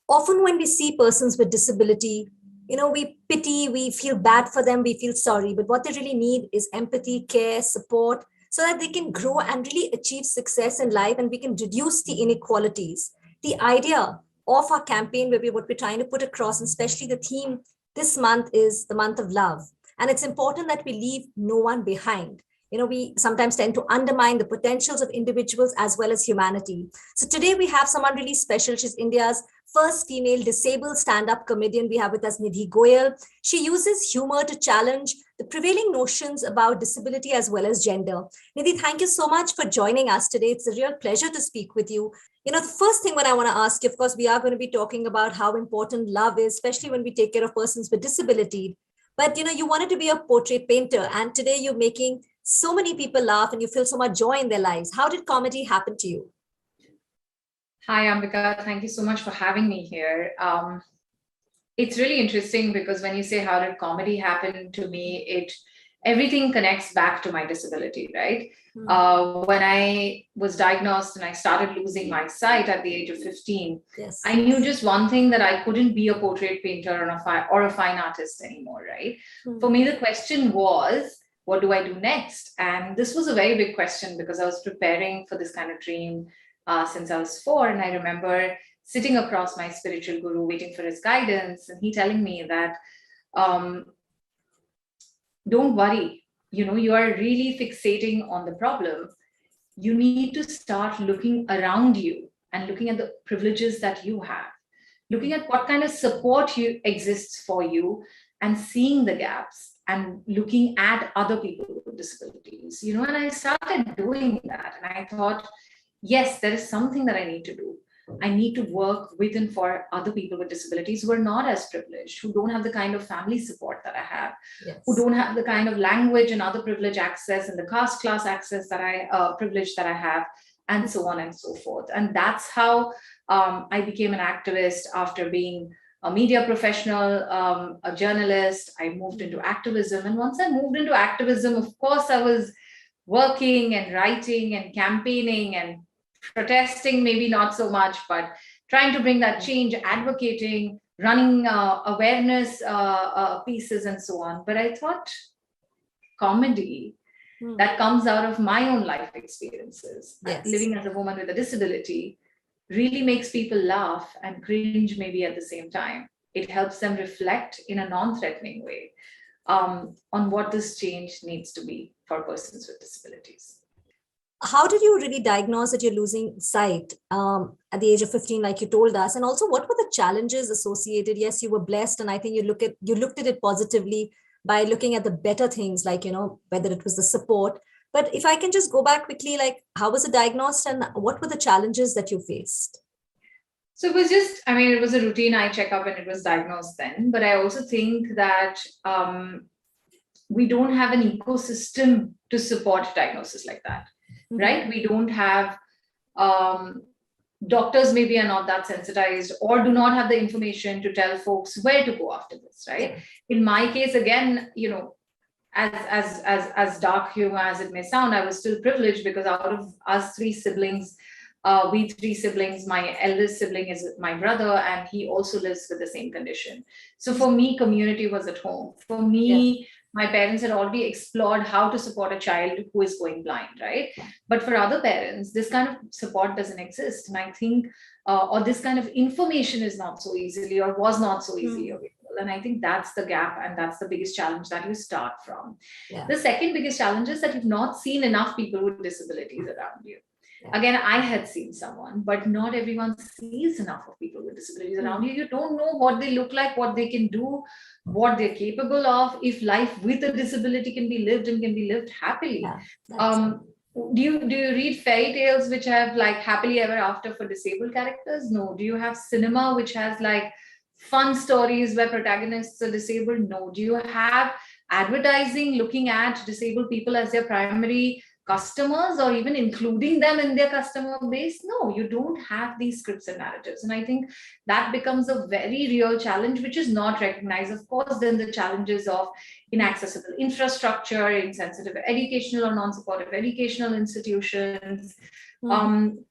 Often when we see persons with disability, we pity, we feel bad for them, we feel sorry, but what they really need is empathy, care, support, so that they can grow and really achieve success in life, and we can reduce the inequalities. The idea of our campaign, what we're trying to put across, and especially the theme this month, is the month of love. And it's important that we leave no one behind. We sometimes tend to undermine the potentials of individuals as well as humanity. So today we have someone really special. She's India's first female disabled stand-up comedian. We have with us Nidhi Goyal. She uses humor to challenge the prevailing notions about disability as well as gender. Nidhi, thank you so much for joining us today. It's a real pleasure to speak with you. The first thing what I want to ask you, of course, we are going to be talking about how important love is, especially when we take care of persons with disability. But you wanted to be a portrait painter, and today you're making so many people laugh and you feel so much joy in their lives. How did comedy happen to you? Hi, Ambika. Thank you so much for having me here. It's really interesting because when you say how did comedy happen to me, everything connects back to my disability, right? When I was diagnosed and I started losing my sight at the age of 15, yes, I knew just one thing, that I couldn't be a portrait painter or a fine artist anymore, right? For me, the question was, what do I do next? And this was a very big question because I was preparing for this kind of dream since I was 4. And I remember sitting across my spiritual guru, waiting for his guidance, and he telling me that, don't worry, you are really fixating on the problem. You need to start looking around you and looking at the privileges that you have, looking at what kind of support exists for you, and seeing the gaps and looking at other people with disabilities, and I started doing that. And I thought, yes, there is something that I need to do. I need to work with and for other people with disabilities who are not as privileged, who don't have the kind of family support that I have, yes, who don't have the kind of language and other privilege access and the caste class access that privilege that I have, and so on and so forth. And that's how I became an activist. After being a media professional, a journalist, I moved into activism. And once I moved into activism, of course, I was working and writing and campaigning and protesting, maybe not so much, but trying to bring that change, advocating, running awareness pieces and so on. But I thought comedy that comes out of my own life experiences, yes, living as a woman with a disability, really makes people laugh and cringe maybe at the same time. It helps them reflect in a non-threatening way on what this change needs to be for persons with disabilities. How did you really diagnose that you're losing sight at the age of 15, like you told us? And also, what were the challenges associated? Yes, you were blessed, and I think you looked at it positively by looking at the better things, like, whether it was the support. But if I can just go back quickly, like, how was it diagnosed and what were the challenges that you faced? So it was just, it was a routine eye checkup and it was diagnosed then. But I also think that we don't have an ecosystem to support diagnosis like that. Mm-hmm. Right? We don't have, doctors maybe are not that sensitized or do not have the information to tell folks where to go after this, right? Yeah. In my case, again, as dark humor as it may sound, I was still privileged because out of us 3 siblings, we 3 siblings, my eldest sibling is my brother, and he also lives with the same condition. So for me, community was at home. For me, yeah, my parents had already explored how to support a child who is going blind, right? But for other parents, this kind of support doesn't exist. And I think, or this kind of information is not so easily or was not so easily available. And I think that's the gap, and that's the biggest challenge that you start from. Yeah. The second biggest challenge is that you've not seen enough people with disabilities around you. Yeah. Again, I had seen someone, but not everyone sees enough of people with disabilities around you. You don't know what they look like, what they can do, what they're capable of, if life with a disability can be lived and can be lived happily. Yeah, do you read fairy tales which have like happily ever after for disabled characters? No. Do you have cinema which has like fun stories where protagonists are disabled? No. Do you have advertising looking at disabled people as their primary customers or even including them in their customer base? No, you don't have these scripts and narratives. And I think that becomes a very real challenge, which is not recognized. Of course, then the challenges of inaccessible infrastructure, insensitive educational or non-supportive educational institutions,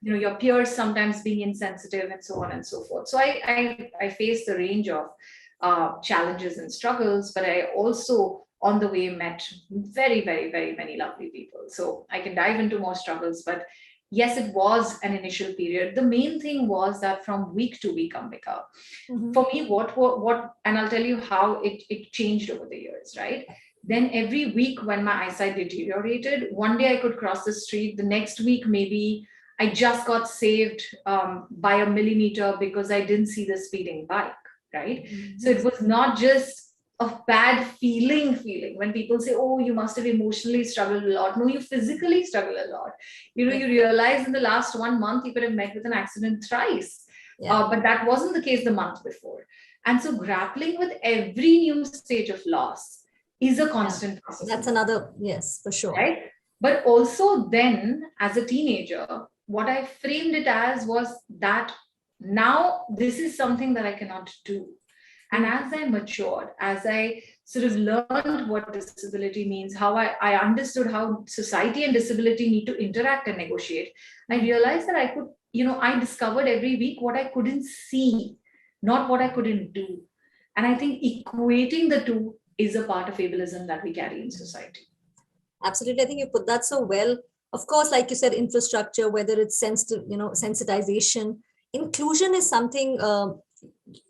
your peers sometimes being insensitive and so on and so forth. So I I faced a range of challenges and struggles, but I also on the way met very, very, very many lovely people. So I can dive into more struggles, but yes, it was an initial period. The main thing was that from week to week, Ambika, Mm-hmm. for me, what, and I'll tell you how it changed over the years, right? Then every week when my eyesight deteriorated, one day I could cross the street, the next week maybe I just got saved by a millimeter because I didn't see the speeding bike, right? So it Yes. was not just a bad feeling when people say, oh, you must have emotionally struggled a lot. No, you physically struggle a lot. You know, Yeah. you realize in the last 1 month you could have met with an accident thrice, Yeah. but that wasn't the case the month before. And so grappling with every new stage of loss is a Yeah. constant process in That's life, another, yes, for sure. right? But also then as a teenager, what I framed it as was that now this is something that I cannot do. And Mm. as I matured, as I sort of learned what disability means, how I understood how society and disability need to interact and negotiate, I Mm. realized that I could, I discovered every week what I couldn't see, not what I couldn't do. And I think equating the two is a part of ableism that we carry in society. Absolutely. I think you put that so well. Of course, like you said, infrastructure, whether it's sensitive, sensitization, inclusion is something,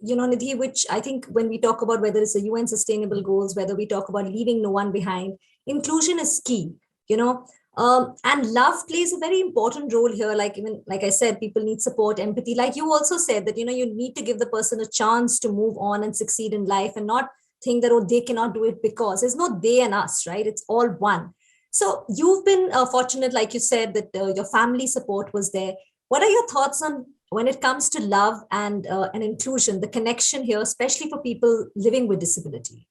Nidhi, which I think when we talk about whether it's the UN sustainable goals, whether we talk about leaving no one behind, inclusion is key, you know. And love plays a very important role here. Like even like I said, people need support, empathy. Like you also said that you need to give the person a chance to move on and succeed in life, and not think that they cannot do it because it's not they and us, right? It's all one. So you've been fortunate, like you said, that your family support was there. What are your thoughts on when it comes to love and inclusion, the connection here, especially for people living with disability?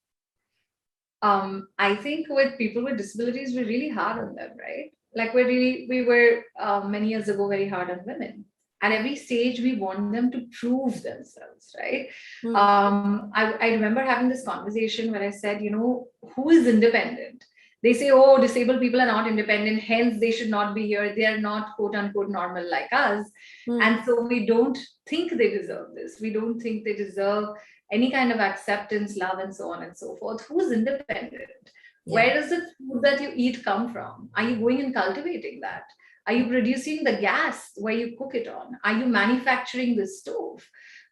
I think with people with disabilities, we're really hard on them, right? Like we were many years ago very hard on women. At every stage, we want them to prove themselves, right? Hmm. I remember having this conversation where I said, who is independent? They say, oh, disabled people are not independent, hence they should not be here. They are not quote unquote normal like us. Hmm. And so we don't think they deserve this. We don't think they deserve any kind of acceptance, love, and so on and so forth. Who's independent? Where Yeah. does the food that you eat come from? Are you going and cultivating that? Are you producing the gas where you cook it on? Are you manufacturing the stove?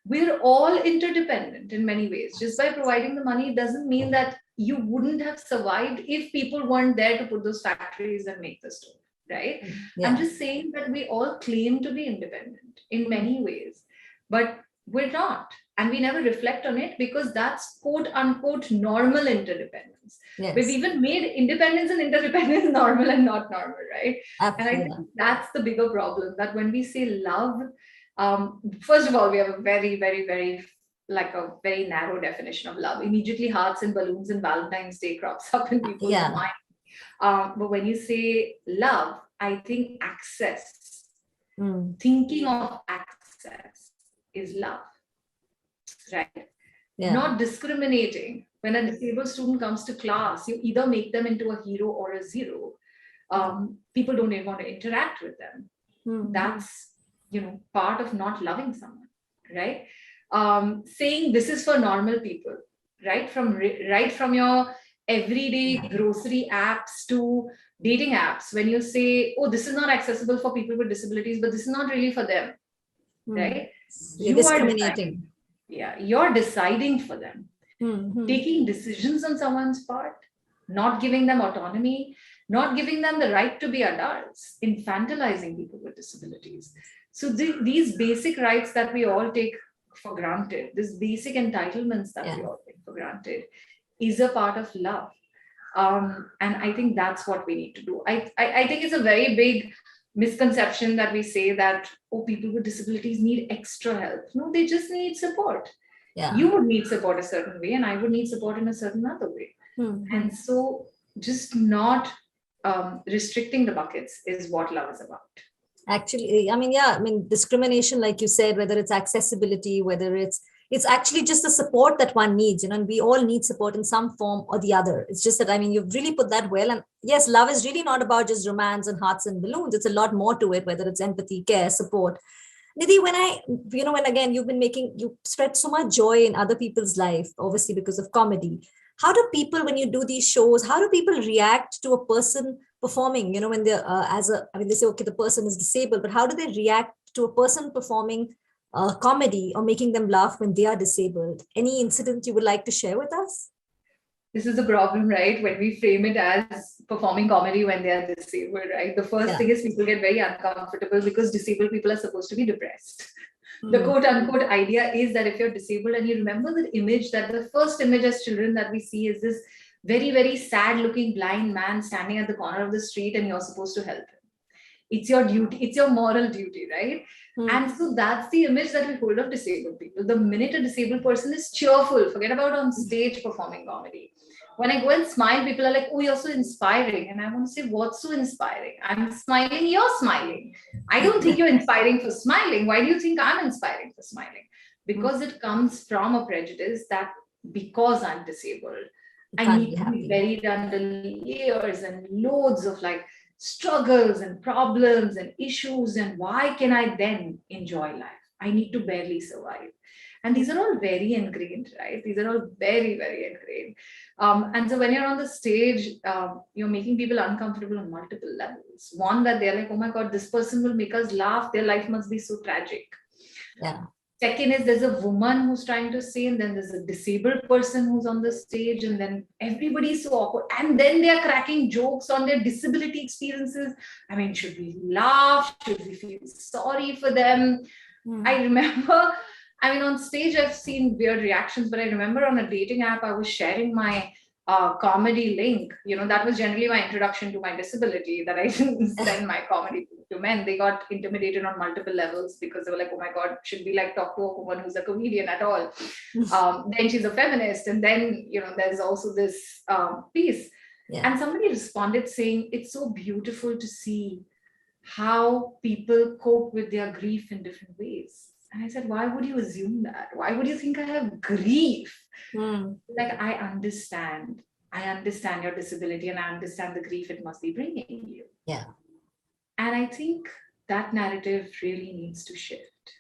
We're all interdependent in many ways. Just by providing the money doesn't mean that you wouldn't have survived if people weren't there to put those factories and make the stove, right? I'm Yeah. just saying that we all claim to be independent in Hmm. many ways, but we're not. And we never reflect on it because that's quote unquote normal interdependence. We've Yes. even made independence and interdependence normal and not normal, right? And I think Yeah. that's the bigger problem, that when we say love, first of all, we have a very, very, very like a very narrow definition of love. Immediately, hearts and balloons and Valentine's Day crops up in people's Yeah. mind. But when you say love, I think access, Hmm. thinking of access is love, right? Yeah. Not discriminating. When a disabled student comes to class, you either make them into a hero or a zero. People don't even want to interact with them. Hmm. That's part of not loving someone, right? Saying this is for normal people, right from your everyday grocery apps to dating apps. When you say, oh, this is not accessible for people with disabilities, but this is not really for them, Hmm. right? You're You are deciding. discriminating. Yeah, you're deciding for them, Hmm. taking decisions on someone's part, not giving them autonomy, not giving them the right to be adults, infantilizing people with disabilities. So these basic rights that we all take for granted, these basic entitlements that we Yeah. all take for granted, is a part of love. And I think that's what we need to do. I think it's a very big misconception that we say that, oh, people with disabilities need extra help. No, they just need support. Yeah. You would need support a certain way and I would need support in a certain other way. Hmm. And so just not restricting the buckets is what love is about. Actually, I mean, yeah, I mean, discrimination, like you said, whether it's accessibility, whether it's actually just the support that one needs, and we all need support in some form or the other. It's just that, I mean, you've really put that well. And yes, love is really not about just romance and hearts and balloons. It's a lot more to it, whether it's empathy, care, support. Nidhi, when again you spread so much joy in other people's life, obviously because of comedy. How do people, when you do these shows, how do people react to a person performing? When they're they say, okay, the person is disabled, but how do they react to a person performing comedy or making them laugh when they are disabled? Any incident you would like to share with us? This is the problem, right? When we frame it as performing comedy when they are disabled, right? The first thing Yeah. is people get very uncomfortable because disabled people are supposed to be depressed. The Hmm. quote unquote idea is that if you're disabled, and you remember the image, that the first image as children that we see is this very, very sad looking blind man standing at the corner of the street, and you're supposed to help him. It's your duty, it's your moral duty, right? Hmm. And so that's the image that we hold of disabled people. The minute a disabled person is cheerful, forget about on stage performing comedy. When I go and smile, people are like, oh, you're so inspiring. And I want to say, what's so inspiring? I'm smiling, you're smiling. I don't think you're inspiring for smiling. Why do you think I'm inspiring for smiling? Hmm. Because it comes from a prejudice that because I'm disabled, You I can't be need to be happy. buried under layers and loads of like struggles and problems and issues. And why can I then enjoy life? I need to barely survive. And these are all very ingrained, right? These are all very, very ingrained. And so when you're on the stage, you're making people uncomfortable on multiple levels. One, that they're like, oh my God, this person will make us laugh. Their life must be so tragic. Yeah. Second is there's a woman who's trying to sing, and then there's a disabled person who's on the stage, and then everybody's so awkward. And then they're cracking jokes on their disability experiences. I mean, should we laugh? Should we feel sorry for them? Hmm. I remember, I mean, on stage, I've seen weird reactions, but I remember on a dating app, I was sharing my comedy link. That was generally my introduction to my disability, that I didn't send my comedy to men. They got intimidated on multiple levels because they were like, oh my God, should we like talk to a woman who's a comedian at all? Then she's a feminist. And then, there's also this piece. Yeah. And somebody responded saying, it's so beautiful to see how people cope with their grief in different ways. And I said, why would you assume that? Why would you think I have grief? Hmm. Like, I understand. I understand your disability, and I understand the grief it must be bringing you. Yeah. And I think that narrative really needs to shift.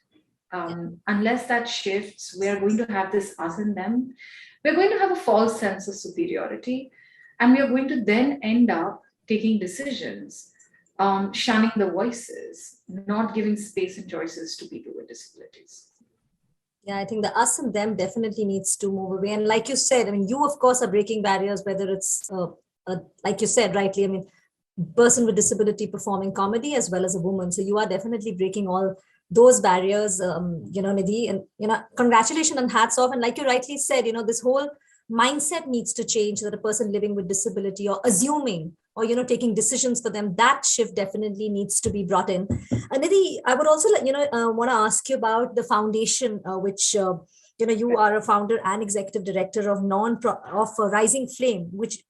Yeah. Unless that shifts, we're going to have this us and them. We're going to have a false sense of superiority. And we are going to then end up taking decisions, shunning the voices, not giving space and choices to people with disabilities. Yeah, I think the us and them definitely needs to move away. And like you said, I mean, you of course are breaking barriers, whether it's like you said rightly. I mean, person with disability performing comedy as well as a woman. So you are definitely breaking all those barriers, Nidhi. And congratulations and hats off. And like you rightly said, this whole mindset needs to change, that a person living with disability or assuming or taking decisions for them, that shift definitely needs to be brought in. Nidhi, I would also want to ask you about the foundation, which you are a founder and executive director of Rising Flame, which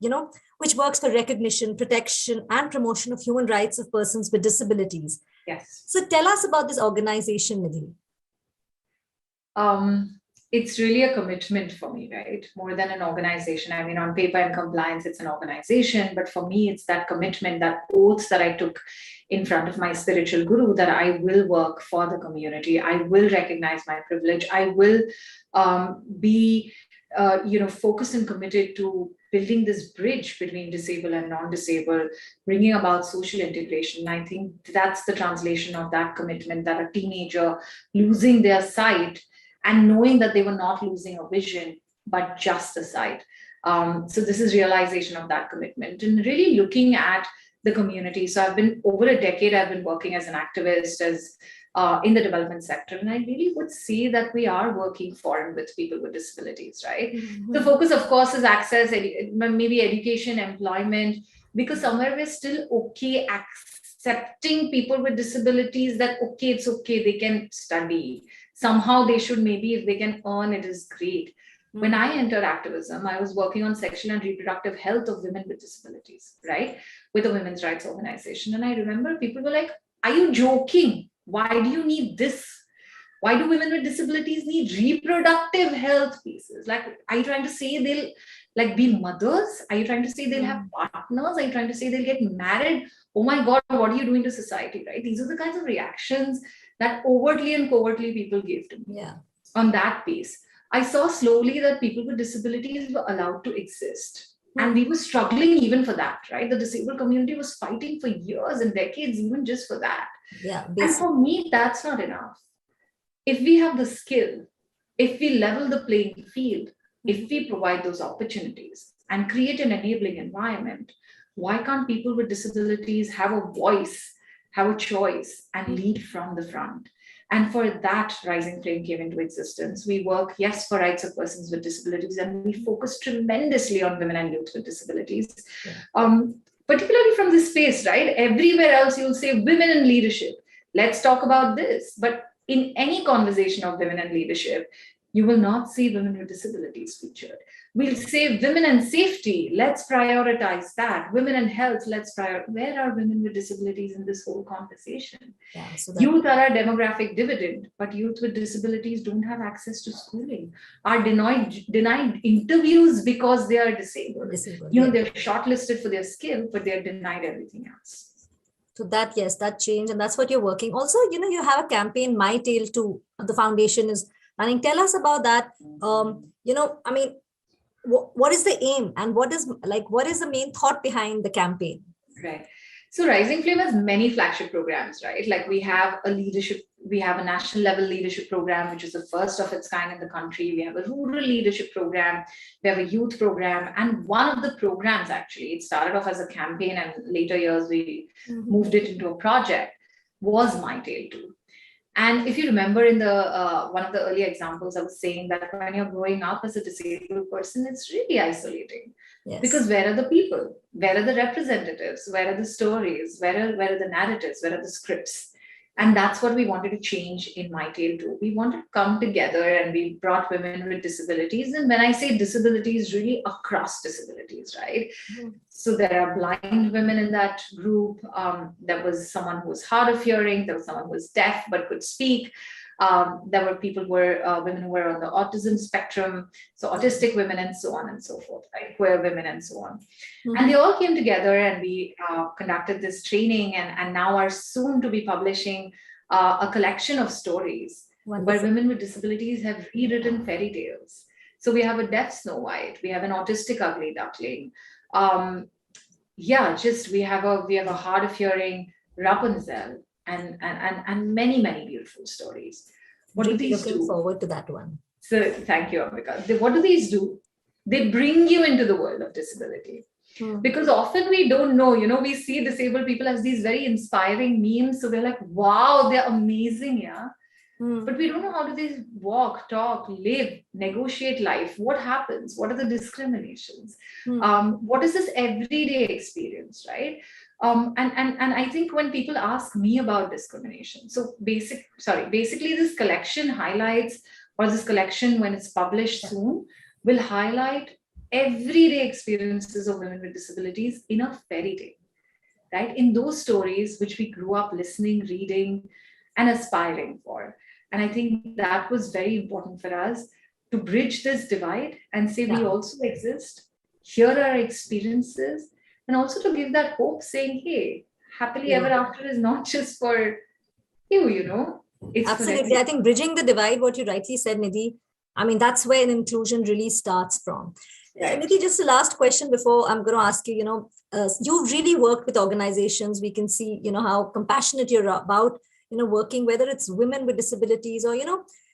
works for recognition, protection, and promotion of human rights of persons with disabilities. Yes. So tell us about this organization, Nidhi. It's really a commitment for me, right? More than an organization. I mean, on paper and compliance, it's an organization, but for me, it's that commitment, that oath that I took in front of my spiritual guru, that I will work for the community. I will recognize my privilege. I will be, focused and committed to building this bridge between disabled and non-disabled, bringing about social integration. I think that's the translation of that commitment, that a teenager losing their sight and knowing that they were not losing a vision, but just a sight. So this is realization of that commitment and really looking at the community. So I've been over a decade, I've been working as an activist, as in the development sector. And I really would say that we are working for and with people with disabilities, right? Mm-hmm. The focus, of course, is access, maybe education, employment, because somewhere we're still okay accepting people with disabilities, that, okay, it's okay, they can study. Somehow they should, maybe if they can earn, it is great. When I entered activism, I was working on sexual and reproductive health of women with disabilities, right? With a women's rights organization. And I remember people were like, are you joking? Why do you need this? Why do women with disabilities need reproductive health pieces? Like, are you trying to say they'll like be mothers? Are you trying to say they'll have partners? Are you trying to say they'll get married? Oh my God, what are you doing to society, right? These are the kinds of reactions that overtly and covertly people gave to me. Yeah. On that pace, I saw slowly that people with disabilities were allowed to exist. And we were struggling even for that, right? The disabled community was fighting for years and decades, even just for that. Yeah. And Basic. for me, that's not enough. If we have the skill, if we level the playing field, if we provide those opportunities and create an enabling environment, why can't people with disabilities have a voice, have a choice, and lead from the front? And for that, Rising Flame came into existence. We work, yes, for rights of persons with disabilities, and we focus tremendously on women and youth with disabilities. Yeah. Particularly from this space, right? Everywhere else, you'll say women in leadership. Let's talk about this. But in any conversation of women and leadership, you will not see women with disabilities featured. We'll say women and safety, let's prioritize that. Women and health, let's prioritize. Where are women with disabilities in this whole conversation? Yeah. So Youth are our demographic dividend, but youth with disabilities don't have access to schooling, are denied interviews because they are disabled. Yeah. They're shortlisted for their skill, but they're denied everything else. So that, yes, that change, and that's what you're working. Also, you have a campaign, My Tale Too. The foundation is running. Tell us about that. I mean, what is the aim, and what is the main thought behind the campaign? Right. So Rising Flame has many flagship programs, right? Like we have a national level leadership program, which is the first of its kind in the country. We have a rural leadership program. We have a youth program. And one of the programs, actually, it started off as a campaign and later years we moved it into a project, was My Tale Too. And if you remember in the one of the earlier examples, I was saying that when you're growing up as a disabled person, it's really isolating. Yes. Because where are the people? Where are the representatives? Where are the stories? Where are the narratives? Where are the scripts? And that's what we wanted to change in My Tale Too. We wanted to come together and we brought women with disabilities. And when I say disabilities, really across disabilities, right? So there are blind women in that group. There was someone who was hard of hearing. There was someone who was deaf but could speak. There were people who were women who were on the autism spectrum, so autistic women and so on and so forth, right? Queer women and so on. And they all came together and we conducted this training and now are soon to be publishing a collection of stories where women with disabilities have rewritten fairy tales. So we have a deaf Snow White, we have an autistic ugly duckling. We have a hard of hearing Rapunzel and many beautiful stories. What do these looking do? Forward to that one. So thank you, Ambika. What do these do? They bring you into the world of disability. Because often we don't know, we see disabled people as these very inspiring memes. So we're like, wow, they're amazing, yeah. But we don't know how do they walk, talk, live, negotiate life. What happens? What are the discriminations? What is this everyday experience, right? And I think when people ask me about discrimination, basically this collection highlights, or this collection when it's published soon, will highlight everyday experiences of women with disabilities in a fairy tale, right? In those stories which we grew up listening, reading, and aspiring for. And I think that was very important for us to bridge this divide and say we also exist. Here are our experiences, and also to give that hope, saying, hey, happily ever after is not just for you, it's absolutely. I think bridging the divide, what you rightly said, Nidhi, I mean, that's where an inclusion really starts from. Right. Nidhi, just the last question before I'm going to ask you, you've really worked with organizations. We can see, how compassionate you're about, working, whether it's women with disabilities or,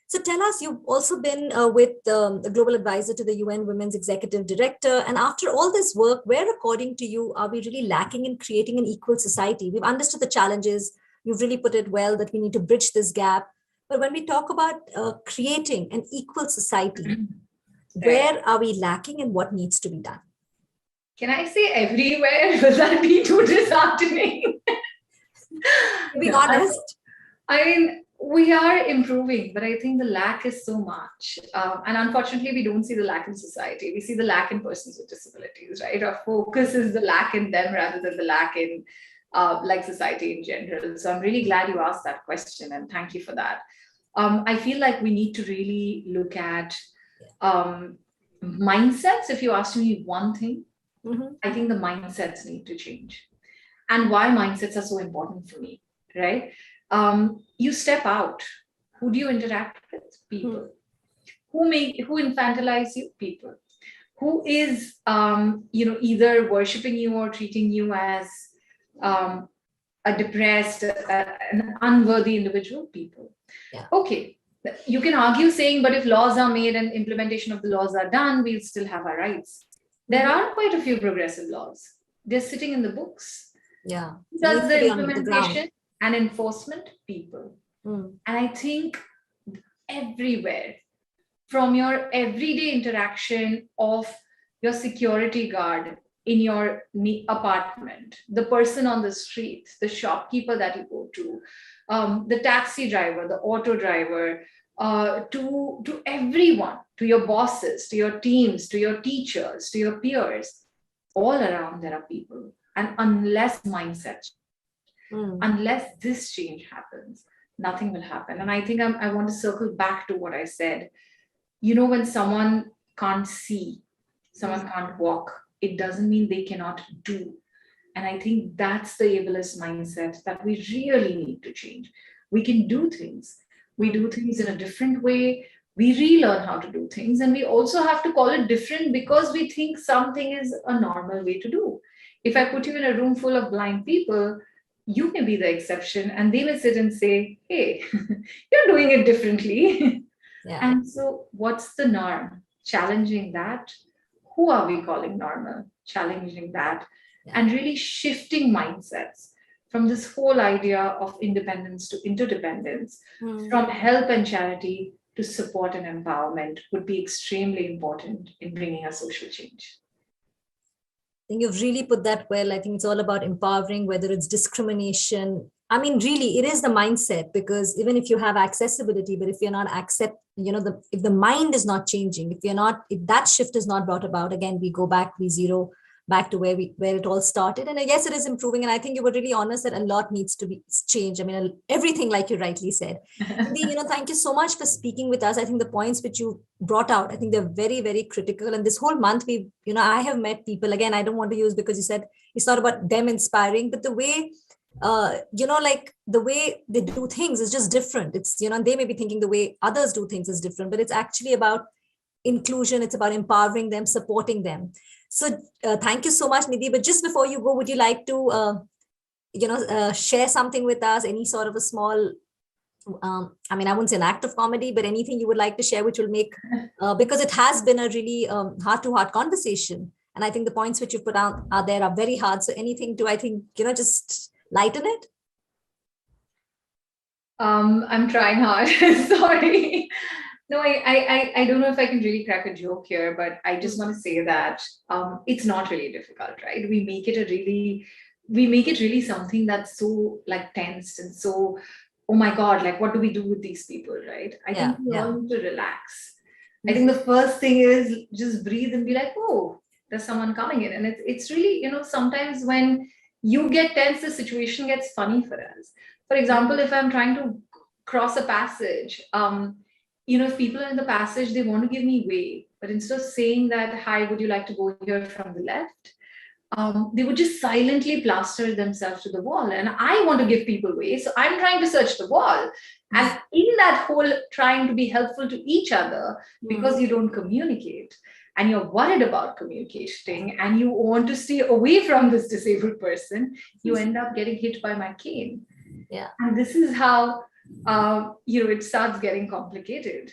so tell us, you've also been with the Global Advisor to the UN Women's Executive Director. And after all this work, where, according to you, are we really lacking in creating an equal society? We've understood the challenges. You've really put it well that we need to bridge this gap. But when we talk about creating an equal society, where are we lacking and what needs to be done? Can I say everywhere? Will that be too disheartening? To be honest. I mean, we are improving, but I think the lack is so much. And unfortunately, we don't see the lack in society. We see the lack in persons with disabilities, right? Our focus is the lack in them rather than the lack in society in general. So I'm really glad you asked that question, and thank you for that. I feel like we need to really look at mindsets. If you ask me one thing, I think the mindsets need to change. And why mindsets are so important for me, right? You step out. Who do you interact with? People. Who infantilize you? People. Who is either worshiping you or treating you as um, a depressed, an unworthy individual? People. Yeah. Okay, you can argue saying, but if laws are made and implementation of the laws are done, we'll still have our rights. There are quite a few progressive laws. They're sitting in the books. Yeah. Who Needs does to the be on the ground. implementation and enforcement? People. And I think everywhere, from your everyday interaction of your security guard in your apartment, the person on the street, the shopkeeper that you go to, the taxi driver, the auto driver, to everyone, to your bosses, to your teams, to your teachers, to your peers, all around there are people. And unless mindset, unless this change happens, nothing will happen. And I think I want to circle back to what I said. When someone can't see, someone can't walk, it doesn't mean they cannot do. And I think that's the ableist mindset that we really need to change. We can do things. We do things in a different way. We relearn how to do things. And we also have to call it different because we think something is a normal way to do. If I put you in a room full of blind people, you may be the exception, and they may sit and say, hey, you're doing it differently. Yeah. And so, what's the norm? Challenging that. Who are we calling normal? Challenging that. And really shifting mindsets from this whole idea of independence to interdependence, from help and charity to support and empowerment would be extremely important in bringing a social change. I think you've really put that well. I think it's all about empowering, whether it's discrimination. I mean, really, it is the mindset, because even if you have accessibility, but if you're not if the mind is not changing, if that shift is not brought about, again, we go back, we zero back to where it all started. And I guess it is improving. And I think you were really honest that a lot needs to be changed. I mean, everything, like you rightly said. Nidhi, thank you so much for speaking with us. I think the points which you brought out, I think they're very, very critical. And this whole month, I have met people, again, I don't want to use, because you said it's not about them inspiring, but the way, like the way they do things is just different. It's, they may be thinking the way others do things is different, but it's actually about inclusion. It's about empowering them, supporting them. So thank you so much, Nidhi. But just before you go, would you like to, share something with us? Any sort of a small, I mean, I wouldn't say an act of comedy, but anything you would like to share, which will make, because it has been a really heart-to-heart conversation. And I think the points which you put out are there are very hard. So anything to, I think, just lighten it? I'm trying hard. Sorry. No, I don't know if I can really crack a joke here, but I just want to say that it's not really difficult, right? We make it really something that's so like tensed and so, oh my God, like what do we do with these people, right? I think we all need to relax. I think the first thing is just breathe and be like, oh, there's someone coming in. And it's really, sometimes when you get tense, the situation gets funny for us. For example, if I'm trying to cross a passage, if people are in the passage, they want to give me way, but instead of saying that, hi, would you like to go here from the left? They would just silently plaster themselves to the wall. And I want to give people way. So I'm trying to search the wall. And in that whole trying to be helpful to each other, because you don't communicate and you're worried about communicating and you want to stay away from this disabled person, you end up getting hit by my cane. Yeah. And this is how it starts getting complicated.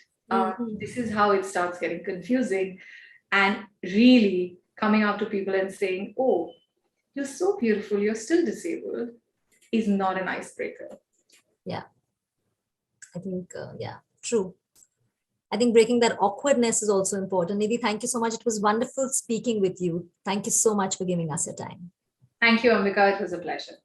This is how it starts getting confusing, and really coming up to people and saying, oh, you're so beautiful, you're still disabled, is not an icebreaker. Yeah. I think, true. I think breaking that awkwardness is also important. Nidhi, thank you so much. It was wonderful speaking with you. Thank you so much for giving us your time. Thank you, Ambika. It was a pleasure.